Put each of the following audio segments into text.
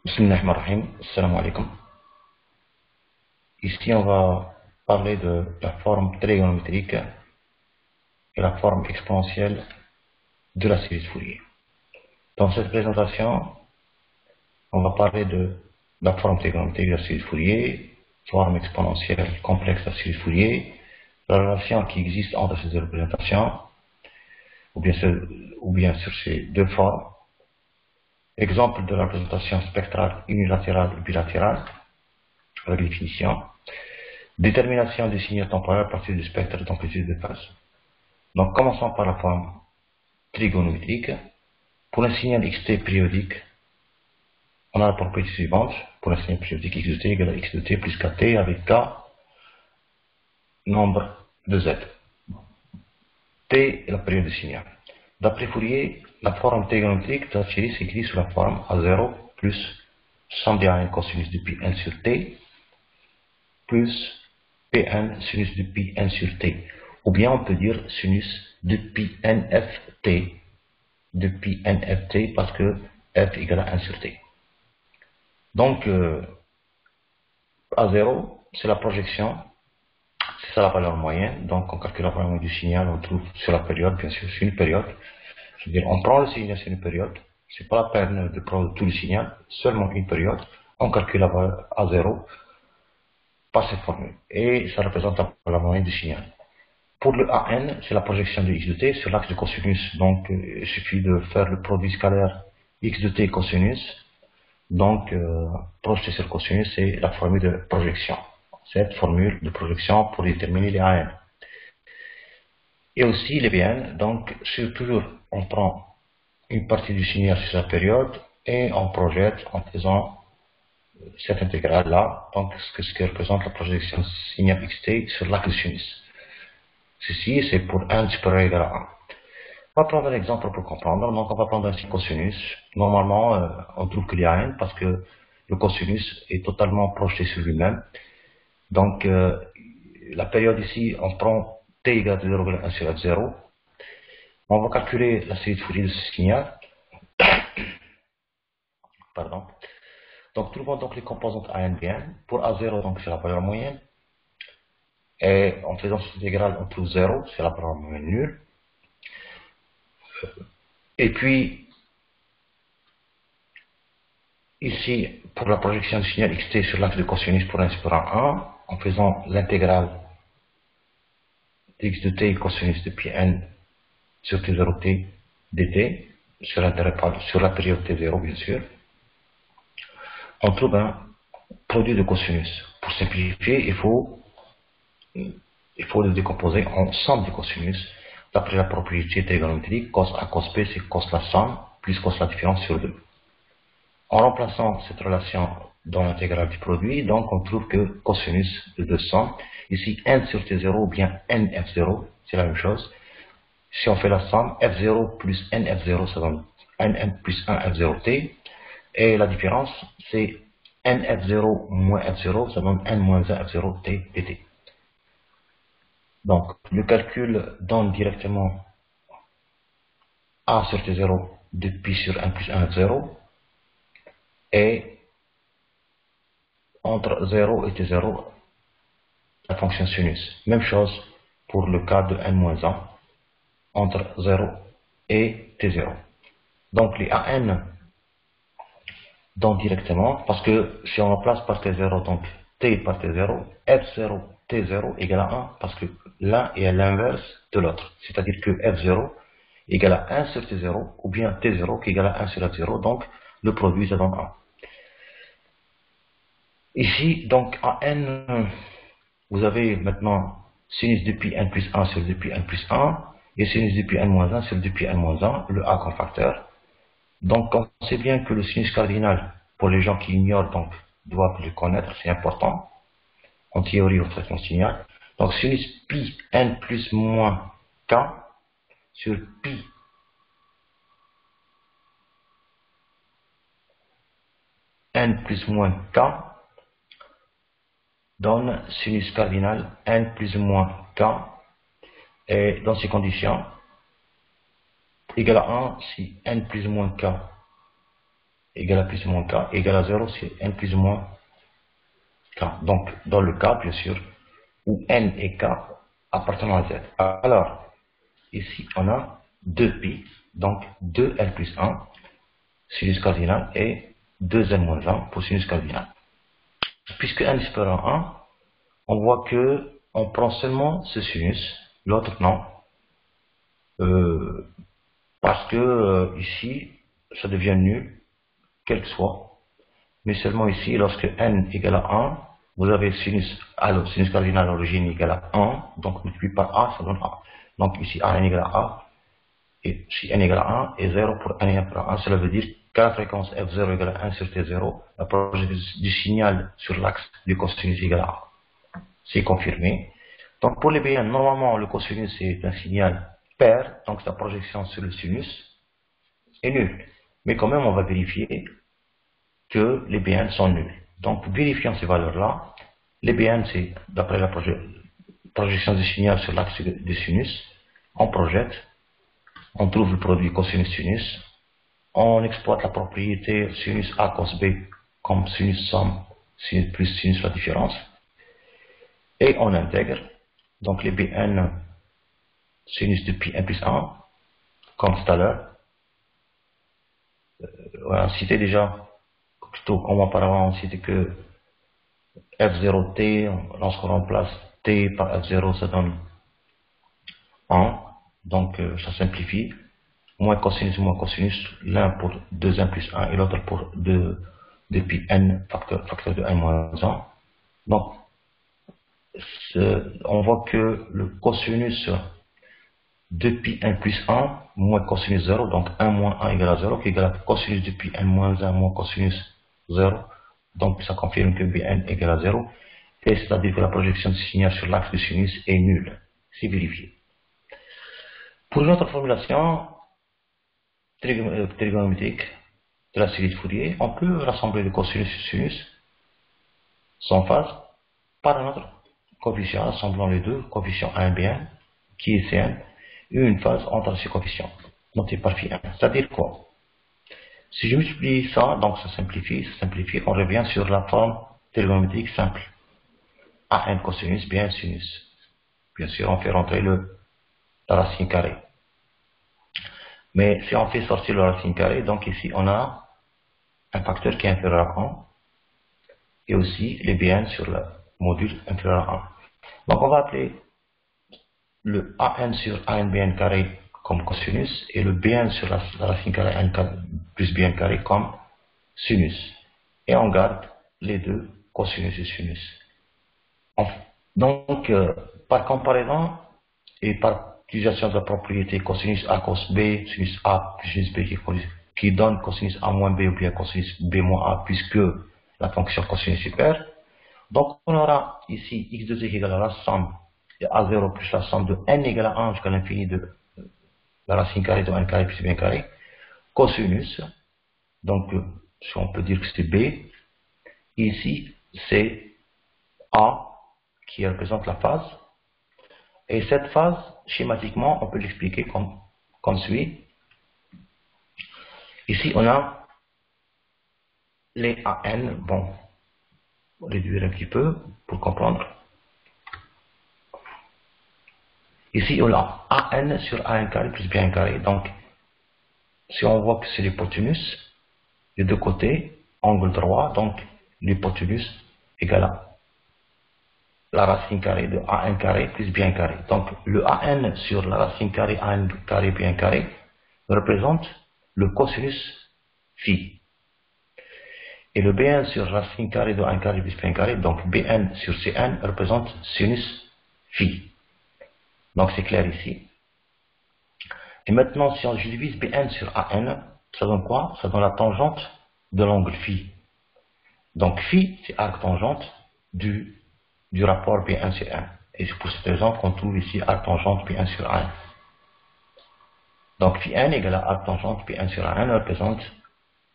Bismillahirrahmanirrahim. Assalamu alaikum. Ici, on va parler de la forme trigonométrique et la forme exponentielle de la série de Fourier. Dans cette présentation, on va parler de la forme trigonométrique de la série de Fourier, forme exponentielle complexe de la série de Fourier, la relation qui existe entre ces deux représentations, ou bien sur ces deux formes. Exemple de la représentation spectrale unilatérale et bilatérale, avec définition. Détermination des signaux temporels à partir du spectre d'amplitude de phase. Donc, commençons par la forme trigonométrique. Pour un signal xt périodique, on a la propriété suivante. Pour un signal périodique x de t égale à x de t plus kt avec k nombre de z. T est la période du signal. D'après Fourier, la forme trigonométrique de la série s'écrit sous la forme A0 plus somme des AN cosinus de pi n sur t plus Pn sinus de pi n sur t. Ou bien on peut dire sinus de pi nft parce que f égale à 1 sur t. Donc A0 c'est la projection, c'est ça la valeur moyenne. Donc on calcule la valeur moyenne du signal, on trouve sur la période, bien sûr sur une période. C'est-à-dire on prend le signal sur une période, c'est pas la peine de prendre tout le signal, seulement une période, on calcule la valeur A0 par cette formule. Et ça représente la valeur moyenne du signal. Pour le AN, c'est la projection de x de t sur l'axe de cosinus. Donc, il suffit de faire le produit scalaire x de t cosinus. Donc, projeter sur cosinus, c'est la formule de projection. Cette formule de projection pour déterminer les AN. Et aussi les BN. Donc, toujours, on prend une partie du signal sur la période et on projette en faisant cette intégrale-là. Donc, ce qui représente la projection signal xt sur l'axe de sinus. Ceci, c'est pour 1 supérieur ou égal à 1. On va prendre un exemple pour comprendre. Donc, on va prendre un signe cosinus. Normalement, on trouve qu'il y a n parce que le cosinus est totalement projeté sur lui-même. Donc, la période ici, on prend t égale à 0,1 sur f0. On va calculer la série de Fourier de ce signal. Pardon. Donc, trouvons donc les composantes a n, bn. Pour a0, donc c'est la valeur moyenne. Et en faisant cette intégrale, on trouve 0, c'est la valeur moyenne nulle. Et puis, ici, pour la projection du signal xt sur l'axe de cosinus pour 1 supérieur à 1, en faisant l'intégrale dx de t cosinus de pi n sur t0t dt, sur la période t0 bien sûr, on trouve un produit de cosinus. Pour simplifier, il faut le décomposer en somme de cosinus, d'après la propriété trigonométrique, cos a cos b c'est cos la somme, plus cos la différence sur 2. En remplaçant cette relation dans l'intégrale du produit, donc on trouve que cosinus de somme, ici n sur t0 ou bien nf0, c'est la même chose. Si on fait la somme, f0 plus nf0, ça donne nn plus 1 f0t, et la différence, c'est nf0 moins f0, ça donne n moins 1 f0t dt. Donc, le calcul donne directement a sur t0 de pi sur 1 plus 1 f0, et entre 0 et t0, la fonction sinus. Même chose pour le cas de n-1, entre 0 et t0. Donc les AN donnent directement, parce que si on remplace par t0, donc t par t0, f0, t0 égale à 1, parce que l'un est à l'inverse de l'autre. C'est-à-dire que f0 égale à 1 sur t0, ou bien t0 qui égale à 1 sur f0, donc le produit ça donne 1. Ici, donc, à n, vous avez maintenant sinus de pi n plus 1 sur 2 pi n plus 1, et sinus de pi n-1 sur 2 pi n-1, le a comme facteur. Donc, on sait bien que le sinus cardinal, pour les gens qui ignorent, donc, doivent le connaître, c'est important, en théorie au traitement signal. Donc, sinus pi n plus moins k sur pi n plus moins k donne sinus cardinal n plus ou moins k, et dans ces conditions, égal à 1 si n plus ou moins k égale à plus ou moins k égale à 0 si n plus ou moins k. Donc, dans le cas, bien sûr, où n et k appartenant à z. Alors, ici, on a 2pi, donc 2n plus 1, sinus cardinal, et 2n-1 pour sinus cardinal. Puisque n est supérieur à 1, on voit que on prend seulement ce sinus, l'autre non, parce que ici, ça devient nul, quel que soit, mais seulement ici, lorsque n égale à 1, vous avez sinus, alors sinus cardinal à l'origine égale à 1, donc multiplié par a, ça donne a. Donc ici, a n égale à a, et si n égale à 1, et 0 pour n égale à 1, cela veut dire qu'à la fréquence f0 égale à 1 sur t0, la projection du signal sur l'axe du cosinus égale à a. C'est confirmé. Donc pour les Bn, normalement le cosinus est un signal pair, donc sa projection sur le sinus est nulle. Mais quand même on va vérifier que les Bn sont nuls. Donc vérifiant ces valeurs-là, les Bn c'est d'après la projection du signal sur l'axe du sinus, on projette, on trouve le produit cosinus-sinus, on exploite la propriété sinus A cos B comme sinus somme, sinus plus sinus la différence, et on intègre donc les Bn sinus de pi 1 plus 1, comme tout à l'heure. On a cité déjà, plutôt comme auparavant, on citait que f0t, lorsqu'on remplace t par f0, ça donne 1, donc ça simplifie. Moins cosinus, l'un pour 2n plus 1 et l'autre pour 2 pi n, facteur de n moins 1. Donc, on voit que le cosinus 2 pi n plus 1 moins cosinus 0, donc 1 moins 1 égale à 0, qui égale à cosinus de pi n moins 1 moins cosinus 0. Donc, ça confirme que bn égale à 0. Et c'est-à-dire que la projection du signal sur l'axe du sinus est nulle. C'est vérifié. Pour une autre formulation trigonométrique de la série de Fourier, on peut rassembler le cosinus et le sinus sans phase par un autre coefficient, rassemblant les deux, coefficient A et Bn, qui est Cn, et une phase entre ces coefficients, noté par phi 1. C'est-à-dire quoi? Si je multiplie ça, donc ça simplifie, on revient sur la forme trigonométrique simple. An cosinus, Bn sinus. Bien sûr, on fait rentrer la racine carrée. Mais si on fait sortir la racine carrée, donc ici on a un facteur qui est inférieur à 1, et aussi les Bn sur le module inférieur à 1. Donc on va appeler le An sur An Bn carré comme cosinus, et le Bn sur la racine carrée An plus Bn carré comme sinus. Et on garde les deux, cosinus et sinus. Donc, par comparaison et par utilisation de la propriété cosinus A cos B, sinus A plus sinus B qui donne cosinus A moins B ou bien cosinus B moins A, puisque la fonction cosinus est paire. Donc, on aura ici x de z égale à la somme de A0 plus la somme de n égale à 1 jusqu'à l'infini de la racine carrée de n carré plus b carré, cosinus, donc si on peut dire que c'est B, ici c'est A qui représente la phase, et cette phase, schématiquement, on peut l'expliquer comme suit. Ici on a les AN, bon, on va réduire un petit peu pour comprendre. Ici on a AN sur AN carré plus BN carré, donc si on voit que c'est l'hypoténuse, les deux côtés, angle droit, donc l'hypoténuse égale à la racine carrée de AN carré plus BN carré. Donc le AN sur la racine carrée AN carré BN carré représente le cosinus phi. Et le Bn sur racine carrée de 1 carré plus Bn carré, donc Bn sur Cn représente sinus phi. Donc c'est clair ici. Et maintenant, si je divise Bn sur An, ça donne quoi? Ça donne la tangente de l'angle phi. Donc phi, c'est arc tangente du rapport Bn sur N. Et c'est pour cette raison qu'on trouve ici arc tangente Bn sur An. Donc phi n égale à arc tangente Bn sur An représente,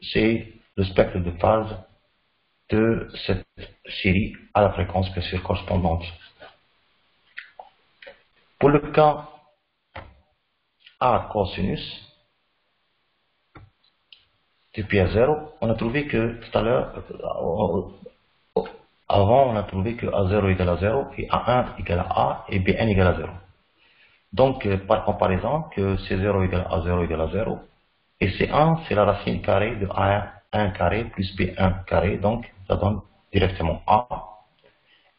c'est le spectre de phase de cette série à la fréquence bien sûr correspondante. Pour le cas A cosinus, depuis A0, on a trouvé que tout à l'heure, avant, on a trouvé que A0 égale à 0 et A1 égale à A et Bn égale à 0. Donc, par comparaison, que C0 égale à 0 égale à 0, et C1, c'est la racine carrée de A1 carré plus B1 carré, donc ça donne directement A.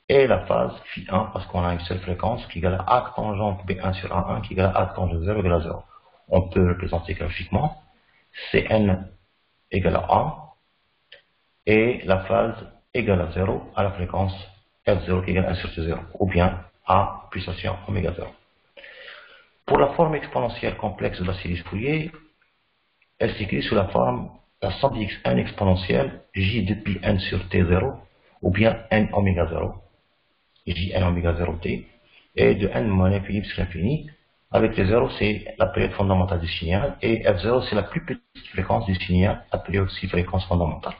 Et la phase φ1, parce qu'on a une seule fréquence, qui égale à A tangente B1 sur A1, qui égale à A tangente 0 égale à 0. On peut représenter graphiquement Cn égale à A, et la phase égale à 0 à la fréquence F0 qui égale à 1 sur T0, ou bien A puissance oméga 0. Pour la forme exponentielle complexe de la série Fourier, elle s'écrit sous la forme la somme d'xn exponentielle j depuis n sur t0, ou bien n oméga 0, jn oméga 0 t, et de n moins l'infini jusqu'à l'infini. Avec les 0, c'est la période fondamentale du signal, et f0, c'est la plus petite fréquence du signal, appelée aussi fréquence fondamentale.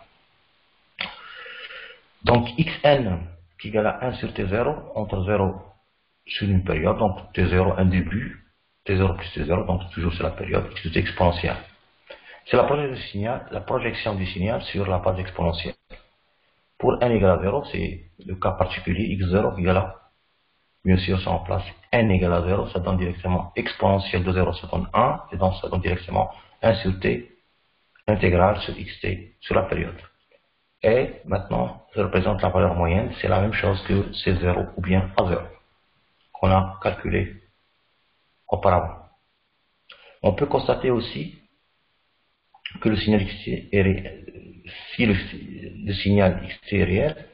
Donc xn qui égale à 1 sur t0, entre 0 sur une période, donc t0 un début, t0 plus t0, donc toujours sur la période, x de t exponentielle. C'est la projection du signal sur la base exponentielle. Pour n égale à 0, c'est le cas particulier, x0 égale à, bien sûr, si on place n égale à 0, ça donne directement exponentielle de 0, ça donne 1, et donc ça donne directement 1 sur t intégrale sur xt sur la période. Et maintenant, ça représente la valeur moyenne, c'est la même chose que C0 ou bien A0, qu'on a calculé auparavant. On peut constater aussi que le signal xt est réel. Si le signal xt est réel,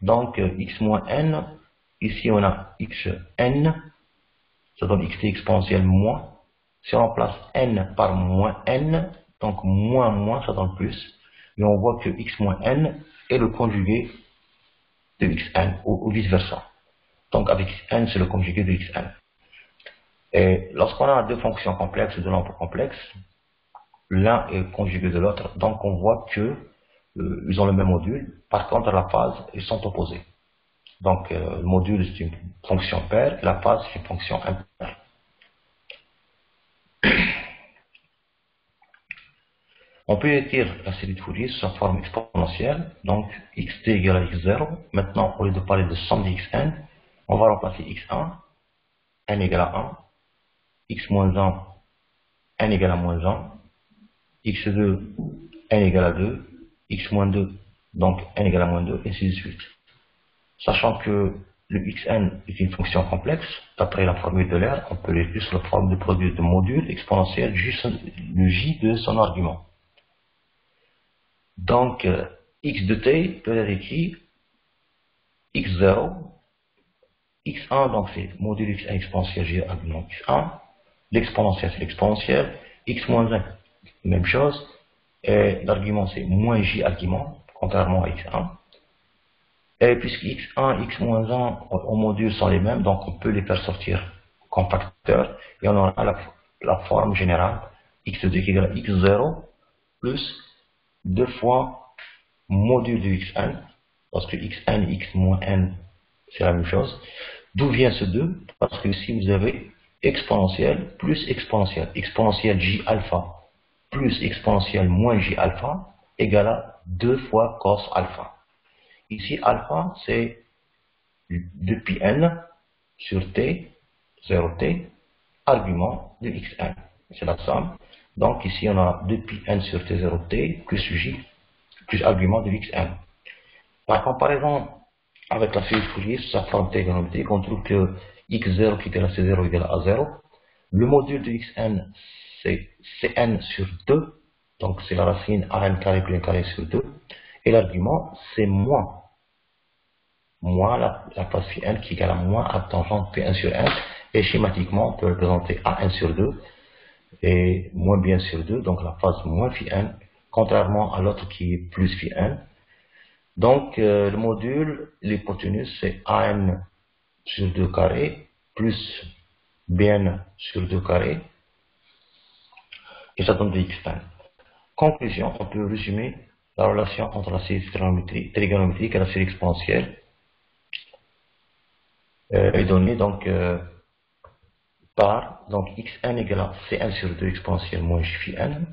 donc x moins n, ici on a xn, ça donne xt exponentielle moins. Si on remplace n par moins n, donc moins moins, ça donne plus. Et on voit que x moins n est le conjugué de xn, ou vice versa. Donc avec n, c'est le conjugué de xn. Et lorsqu'on a deux fonctions complexes, deux nombres complexes, l'un est conjugué de l'autre, donc on voit que ils ont le même module, par contre à la phase, ils sont opposés. Donc le module c'est une fonction paire, et la phase c'est une fonction impaire. On peut écrire la série de Fourier sous sa forme exponentielle, donc xt égale à x0. Maintenant, au lieu de parler de somme de xn, on va remplacer x1, n égale à 1, x moins 1, n égale à moins 1, x2, n égale à 2, x moins 2, donc n égale à moins 2, et ainsi de suite. Sachant que le xn est une fonction complexe, d'après la formule de l'air, on peut l'écrire sous la forme de produit de module exponentiel le j de son argument. Donc, x de t peut être écrit x0, x1, donc c'est module xn exponentiel j argument x1, l'exponentiel c'est l'exponentiel, x moins 1, même chose, et l'argument c'est moins j argument, contrairement à x1. Et puisque x1, x moins 1 au module sont les mêmes, donc on peut les faire sortir comme facteurs, et on aura la forme générale x2 qui égale à x0 plus 2 fois module de xn, parce que xn et x moins n, c'est la même chose. D'où vient ce 2? Parce que ici vous avez exponentielle plus exponentielle. Exponentielle j alpha plus exponentielle moins j alpha égale à 2 fois cos alpha. Ici, alpha, c'est depuis n sur t, 0t, argument de xn. C'est la somme. Donc ici, on a depuis n sur t, 0t, plus j, plus argument de xn. Par comparaison avec la série de Fourier, sous sa forme trigonométrique, on trouve que x0 qui égale à c0 égale à 0. Le module de xn, c'est cn sur 2. Donc c'est la racine an carré plus 1 carré sur 2. Et l'argument, c'est moins la phase φn qui égale à moins à tangente P1 sur n. Et schématiquement, on peut représenter A1 sur 2 et moins bien sur 2. Donc la phase moins φn, contrairement à l'autre qui est plus φn. Donc le module, l'hypoténuse, c'est an sur 2 carré plus bn sur 2 carré. Et ça donne de xn. Conclusion, on peut résumer la relation entre la série trigonométrique et la série exponentielle est donnée donc par donc xn égale à cn sur 2 exponentielle moins j phi n.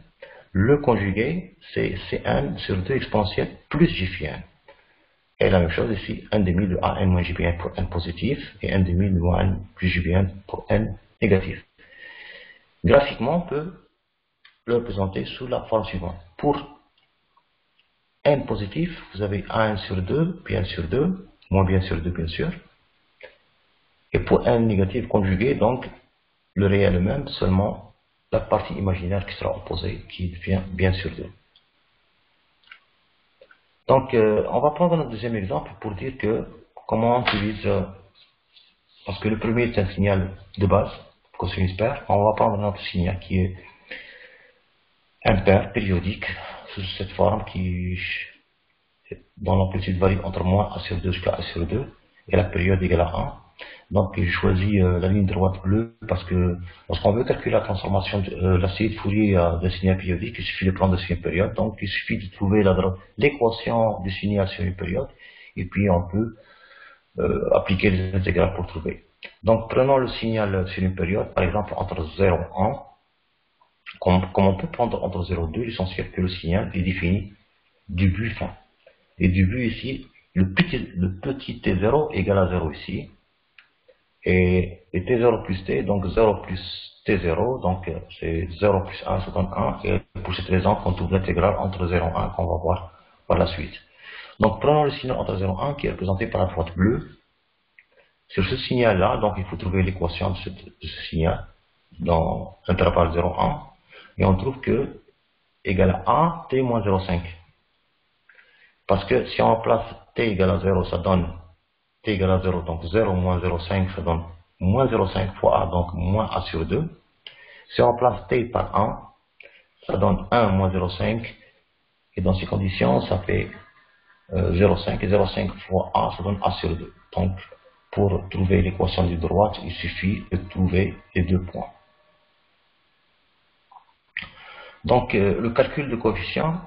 Le conjugué, c'est Cn sur 2 exponentielle plus j phi n. Et la même chose ici, 1 demi de an moins j phi n pour n positif et 1 demi de n plus j phi n pour n négatif. Graphiquement, on peut le représenter sous la forme suivante. Pour n positif, vous avez a1 sur 2, puis n sur 2, moins bien sur 2 bien sûr. Et pour n négatif conjugué, donc le réel est même, seulement la partie imaginaire qui sera opposée, qui devient bien sur 2. Donc on va prendre un deuxième exemple pour dire que comment on utilise, parce que le premier est un signal de base, cosinus pair, on va prendre un autre signal qui est impair, périodique, sous cette forme dont l'amplitude varie entre moins a sur 2 jusqu'à a sur 2 et la période égale à 1. Donc je choisis la ligne droite bleue parce que lorsqu'on veut calculer la transformation de la série de Fourier d'un signal périodique, il suffit de prendre le signal période. Donc il suffit de trouver l'équation du signal sur une période et puis on peut appliquer les intégrales pour trouver. Donc prenons le signal sur une période, par exemple entre 0 et 1. Comme on peut prendre entre 0 et 2, l'essentiel que le signal est défini début fin. Et début ici, le petit t0 égale à 0 ici. Et t0 plus t, donc 0 plus t0, donc c'est 0 plus 1, ça donne 1. Et pour cette raison, on trouve l'intégrale entre 0 et 1 qu'on va voir par la suite. Donc prenons le signal entre 0 et 1 qui est représenté par la droite bleue. Sur ce signal-là, donc il faut trouver l'équation de ce signal dans l'intervalle 0 et 1. Et on trouve que égale à t moins 0,5. Parce que si on place t égale à 0, ça donne t égale à 0, donc 0 moins 0,5, ça donne moins 0,5 fois a, donc moins a sur 2. Si on place t par 1, ça donne 1 moins 0,5. Et dans ces conditions, ça fait 0,5. Et 0,5 fois a, ça donne a sur 2. Donc, pour trouver l'équation de droite, il suffit de trouver les deux points. Donc, le calcul de coefficient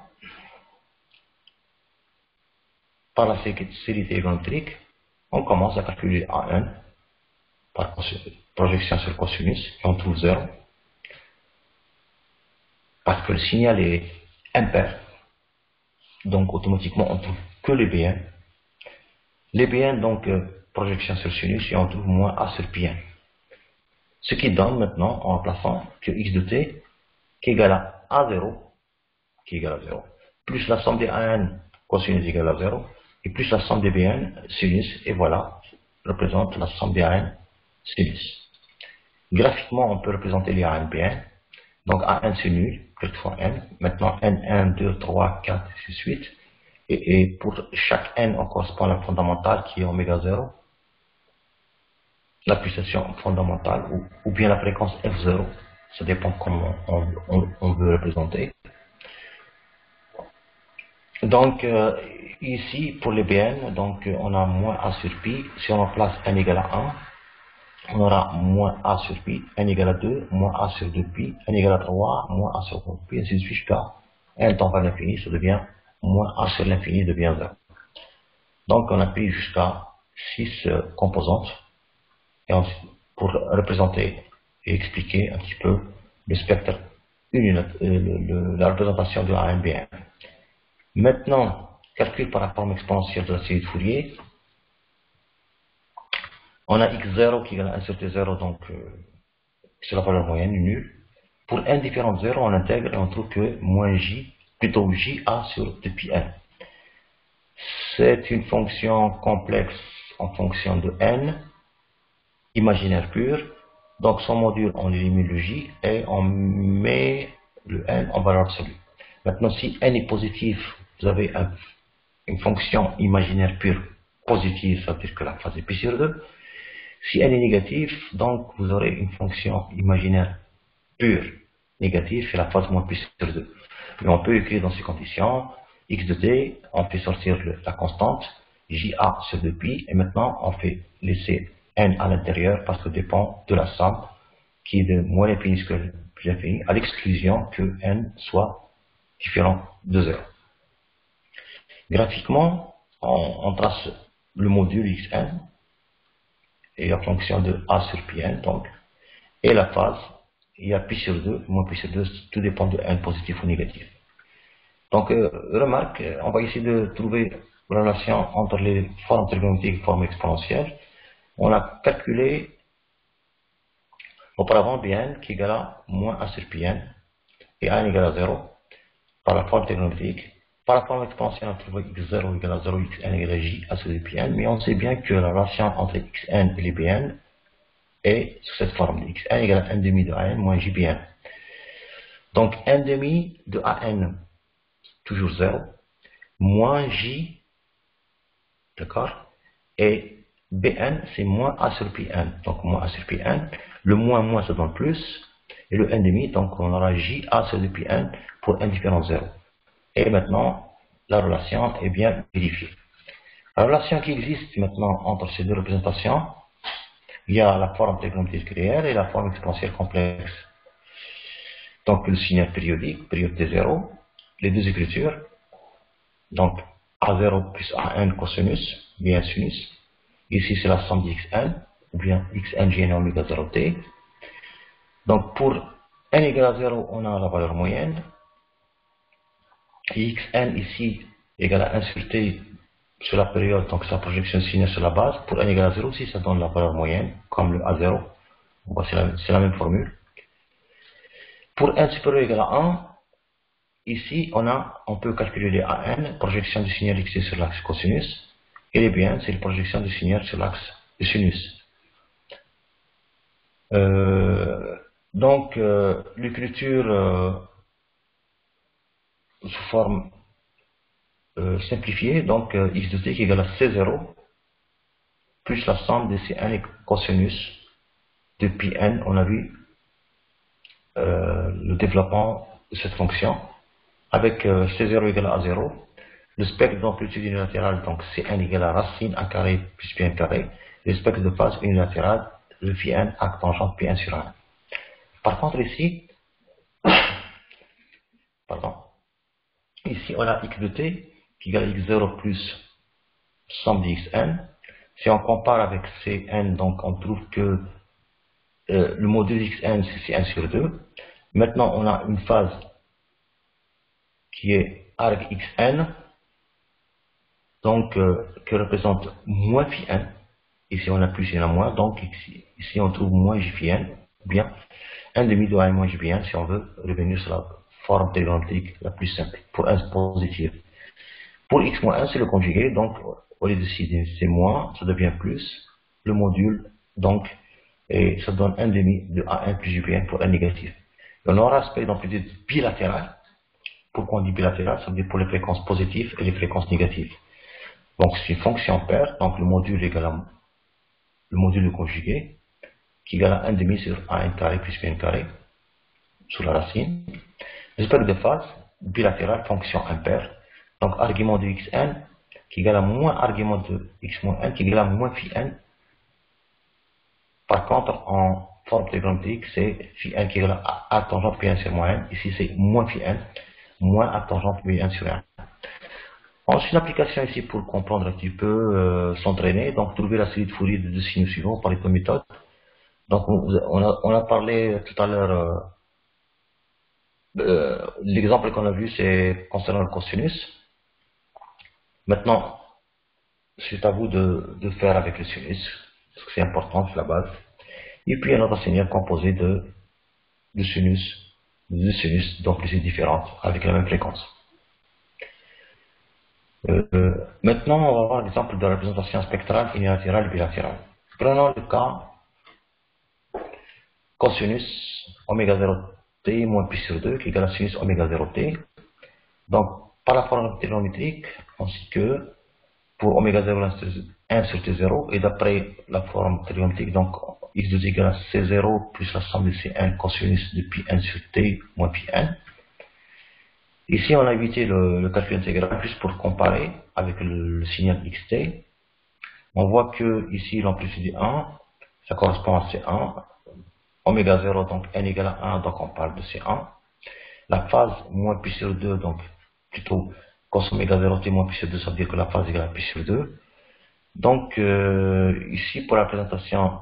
par la série trigonométrique, on commence à calculer A1 par projection sur cosinus et on trouve 0 parce que le signal est impair. Donc, automatiquement, on trouve que les Bn. Les Bn, donc, projection sur sinus et on trouve moins A sur Πn. Ce qui donne maintenant, en remplaçant, que x de t qui est égal à A0, qui est égal à 0, plus la somme des AN cosinus égale à 0, et plus la somme des Bn sinus, et voilà, représente la somme des AN sinus. Graphiquement, on peut représenter les AN Bn, donc AN c'est nul, quelquefois n, maintenant n1, 2, 3, 4, et ainsi de suite, et pour chaque n, on correspond à la fondamentale qui est oméga 0, la pulsation fondamentale, ou bien la fréquence f0, ça dépend comment on veut représenter. Donc, ici, pour les Bn, donc, on a moins A sur pi. Si on remplace n égale à 1, on aura moins A sur pi, n égale à 2, moins A sur 2 pi, n égale à 3, moins A sur 3 pi, ainsi de suite jusqu'à n tend vers l'infini, ça devient moins A sur l'infini devient 0. Donc, on a pris jusqu'à 6 composantes. Et ensuite, pour représenter et expliquer un petit peu le spectre, la représentation de ANBN. Maintenant, calcul par la forme exponentielle de la série de Fourier. On a x0 qui égale à 1 sur t0, donc c'est la valeur moyenne, nulle. Pour n différent de 0, on intègre et on trouve que moins j, plutôt ja sur 2πn. C'est une fonction complexe en fonction de n, imaginaire pur. Donc son module, on élimine le j et on met le n en valeur absolue. Maintenant, si n est positif, vous avez une fonction imaginaire pure positive, ça veut dire que la phase est pi sur 2. Si n est négatif, donc vous aurez une fonction imaginaire pure négative et la phase moins pi sur 2. Et on peut écrire dans ces conditions x de t, on fait sortir la constante ja sur 2π et maintenant on fait laisser n à l'intérieur parce que dépend de la somme qui est de moins l'infini que plus l'infini à l'exclusion que n soit différent de 0. Graphiquement, on trace le module xn et la fonction de a sur πn, donc, et la phase il y a pi sur 2, moins pi sur 2, tout dépend de n positif ou négatif. Donc, remarque, on va essayer de trouver la relation entre les formes trigonométriques et formes exponentielles. On a calculé auparavant Bn qui égale à moins a sur Pn et a égale à 0 par la forme trigonométrique. Par la forme exponentielle, on trouve x0 égale à 0, xn égale à j a sur Pn, mais on sait bien que la relation entre xn et les Bn est sous cette forme, xn égale à n demi de an moins jbn. Donc n demi de an, toujours 0, moins j, d'accord, et bn c'est moins a sur pn, donc moins a sur pn, le moins ça donne plus, et le n demi, donc on aura j a sur pn pour n différent de 0. Et maintenant, la relation est bien vérifiée. La relation qui existe maintenant entre ces deux représentations, il y a la forme trigonométrique réelle et la forme exponentielle complexe. Donc le signal périodique, période T0, les deux écritures, donc A0 plus AN cosinus, bien sinus. Ici c'est la somme d'XN, ou bien XN GN oméga 0 T. Donc pour N égale à 0, on a la valeur moyenne. Et XN ici égale à 1 sur T sur la période, donc sa projection signale sur la base. Pour N égale à 0 aussi, ça donne la valeur moyenne, comme le A0. C'est la même formule. Pour N supérieur égal à 1, ici on peut calculer les AN, projection du signal X sur l'axe cosinus, et les BN, c'est la projection du signal sur l'axe du sinus. Donc l'écriture sous forme simplifiée, donc x de t qui est égal à C0 plus la somme de Cn cosinus de pi n. On a vu le développement de cette fonction avec C0 égale à 0, le spectre d'amplitude unilatérale, donc Cn égale à racine a carré plus pi n carré, et le spectre de phase unilatérale, le phi n arc tangente pi n sur 1. Par contre ici, ici on a x de t qui égale à x0 plus somme de xn. Si on compare avec Cn, donc on trouve que le module xn c'est Cn sur 2. Maintenant on a une phase qui est arc xn, donc qui représente moins phi n. Ici on a plus et on a moins, donc ici on trouve moins j phi n, ou bien 1 demi de 1 moins j phi n si on veut revenir sur la forme trigonométrique la plus simple, pour 1 positif. Pour x moins 1 c'est le conjugué, donc au lieu de c'est moins, ça devient plus, le module, donc, et ça donne 1 demi de a1 plus j phi n pour un négatif. Et on aura aspect d'amplitude bilatérale. Pourquoi on dit bilatéral? Ça veut dire pour les fréquences positives et les fréquences négatives. Donc c'est une fonction paire, donc le module égale à le module conjugué, qui égale à 1 demi sur a1 carré plus b1 carré, sous la racine. Le spectre de phase, bilatéral, fonction impaire, donc argument de xn, qui égale à moins argument de x moins n, qui égale à moins phi n. Par contre, en forme trigonométrique, c'est phi n qui égale à a tangente pi n sur moins n. Ici, c'est moins phi n, moins a tangente pi n sur 1. Ensuite, une application ici pour comprendre un petit peu, s'entraîner, donc trouver la série de Fourier de deux signes suivants par les deux méthodes. Donc, on a parlé tout à l'heure, l'exemple qu'on a vu, c'est concernant le cosinus. Maintenant, c'est à vous de faire avec le sinus, parce que c'est important, c'est la base. Et puis, un autre signal composé de sinus, d'amplitudes différentes, avec la même fréquence. Maintenant, on va voir l'exemple de la représentation spectrale unilatérale et bilatérale. Prenons le cas cosinus oméga 0 t moins pi sur 2 qui est égal à sinus oméga 0 t. Donc, par la forme trigonométrique, on sait que pour oméga 0 1 sur t0, et d'après la forme trigonométrique, donc x de t égale à c0 plus la somme de c1 cosinus de pi n sur t moins pi n. Ici, on a évité le calcul intégral plus pour comparer avec le signal xt. On voit que ici, l'amplitude est 1, ça correspond à C1. Oméga 0, donc n égale à 1, donc on parle de C1. La phase moins pi sur 2, donc plutôt cos oméga 0 t moins pi sur 2, ça veut dire que la phase égale à pi sur 2. Donc ici, pour la présentation,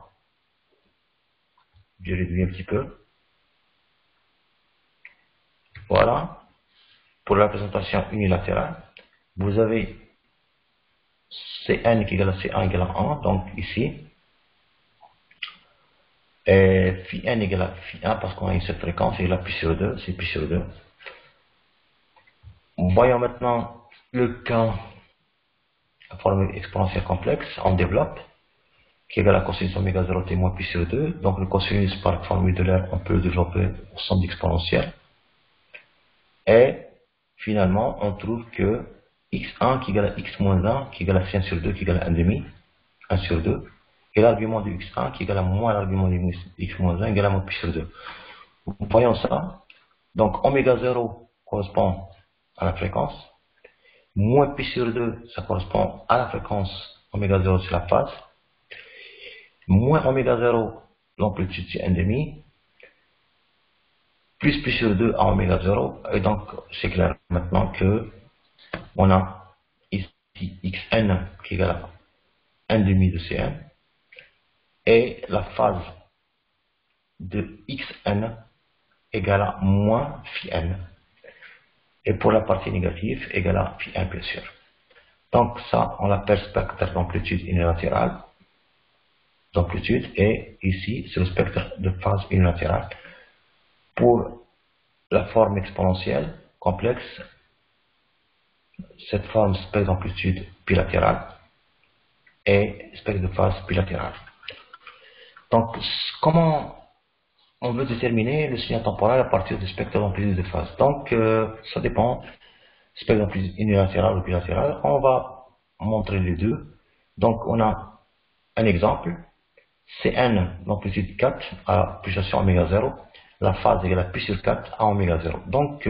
je réduis un petit peu. Voilà, pour la représentation unilatérale, vous avez Cn qui égale à C1 égale à 1, donc ici, et phi n égale à phi 1 parce qu'on a une seule fréquence, et là pi sur 2, c'est pi sur 2. Voyons maintenant le cas, la formule exponentielle complexe, on développe, qui égale à cosinus oméga 0 t moins pi sur 2. Donc le cosinus par formule de l'air, on peut le développer au centre d'exponentielle. Et finalement, on trouve que x1 qui égale à x moins 1, qui égale à c1 sur 2, qui égale à 1 demi, 1 sur 2, et l'argument de x1 qui égale à moins l'argument de x moins 1 égale à moins pi sur 2. Voyons ça. Donc oméga 0 correspond à la fréquence, moins pi sur 2, ça correspond à la fréquence, oméga 0 c'est la phase, moins oméga 0, l'amplitude c'est 1 demi, plus pi sur 2 à oméga 0, et donc c'est clair maintenant que on a ici xn qui égale à 1 demi de Cn, et la phase de xn égale à moins phi n, et pour la partie négative égale à phi 1 bien sûr. Donc ça on l'appelle spectre d'amplitude unilatérale, d'amplitude, et ici c'est le spectre de phase unilatérale. Pour la forme exponentielle complexe, cette forme spectre d'amplitude bilatérale et spectre de phase bilatérale. Donc, comment on veut déterminer le signal temporel à partir du spectre d'amplitude de phase? Donc, ça dépend, spectre d'amplitude unilatérale ou bilatérale. On va montrer les deux. Donc, on a un exemple, Cn d'amplitude 4 à pulsation oméga 0, la phase égale à pi sur 4 à oméga 0. Donc,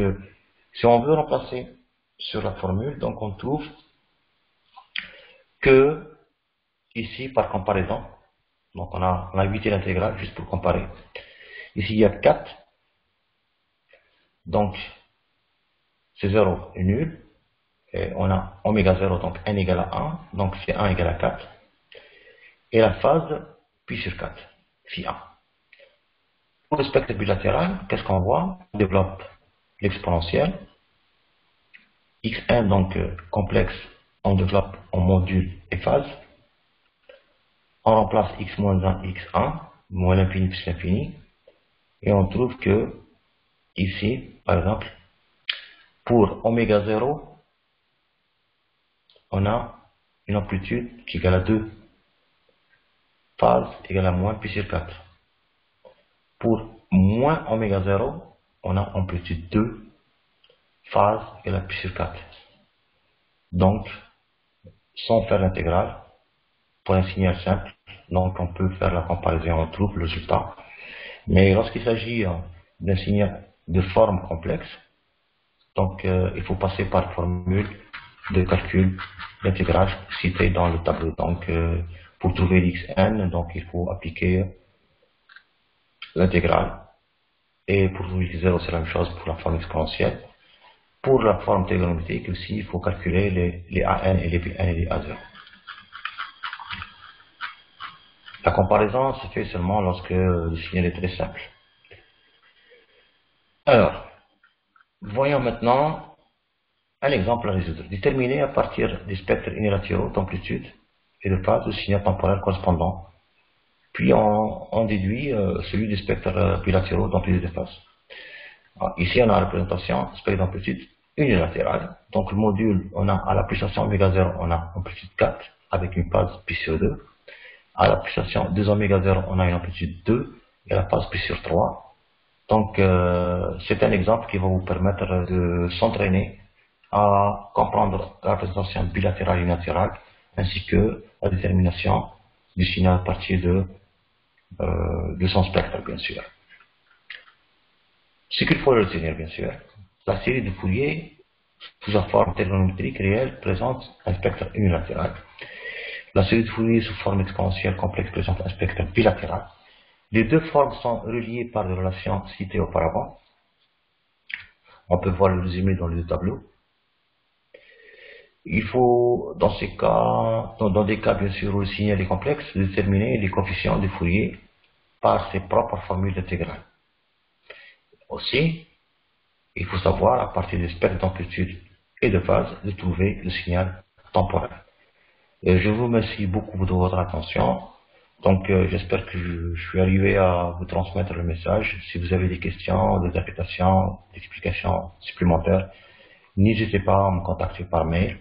si on veut remplacer sur la formule, donc on trouve que ici, par comparaison, donc on a évité l'intégrale juste pour comparer. Ici, il y a 4, donc c'est 0 est nul, et on a oméga 0, donc n égale à 1, donc c'est 1 égale à 4, et la phase pi sur 4, phi 1. Pour le spectre bilatéral, qu'est-ce qu'on voit? On développe l'exponentielle. Xn, donc complexe, on développe en module et phase. On remplace x moins 1, x1, moins l'infini plus l'infini. Et on trouve que, ici, par exemple, pour oméga 0, on a une amplitude qui égale à 2. Phase égale à moins pi sur 4. Pour moins oméga 0, on a amplitude 2, phase égale à pi sur 4. Donc, sans faire l'intégrale, pour un signal simple, donc on peut faire la comparaison, on trouve le résultat. Mais lorsqu'il s'agit d'un signal de forme complexe, donc il faut passer par formule de calcul d'intégrale citée dans le tableau. Donc, pour trouver l'xn, donc il faut appliquer l'intégrale. Et pour x0, c'est la même chose pour la forme exponentielle. Pour la forme trigonométrique aussi, il faut calculer les an et les bn et les a0. La comparaison se fait seulement lorsque le signal est très simple. Alors, voyons maintenant un exemple à résoudre. Déterminer à partir des spectres unilatéraux d'amplitude et de phase le signal temporel correspondant. Puis on déduit celui des spectres bilatéraux d'amplitude et de phase. Alors, ici, on a la représentation spectre d'amplitude unilatérale. Donc, le module, on a à la pulsation oméga 0, on a amplitude 4 avec une phase pi sur 2. À la pulsation 2 oméga 0, on a une amplitude 2 et la phase pi sur 3. Donc, c'est un exemple qui va vous permettre de s'entraîner à comprendre la représentation bilatérale et unilatérale, ainsi que la détermination du signal à partir de son spectre, bien sûr. Ce qu'il faut retenir, bien sûr, la série de Fourier, sous la forme trigonométrique réelle, présente un spectre unilatéral. La série de Fourier sous forme exponentielle complexe présente un spectre bilatéral. Les deux formes sont reliées par des relations citées auparavant. On peut voir le résumé dans les deux tableaux. Il faut, dans ces cas, dans des cas bien sûr où le signal est complexe, déterminer les coefficients de Fourier par ses propres formules intégrales. Aussi, Il faut savoir, à partir des spectres d'amplitude et de phase, de trouver le signal temporel. Et je vous remercie beaucoup de votre attention. Donc, j'espère que je suis arrivé à vous transmettre le message. Si vous avez des questions, des interprétations, des explications supplémentaires, n'hésitez pas à me contacter par mail.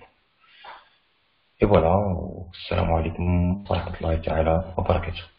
Et voilà, salam alaikum wa rahmatullahi ta'ala wa barakatuh.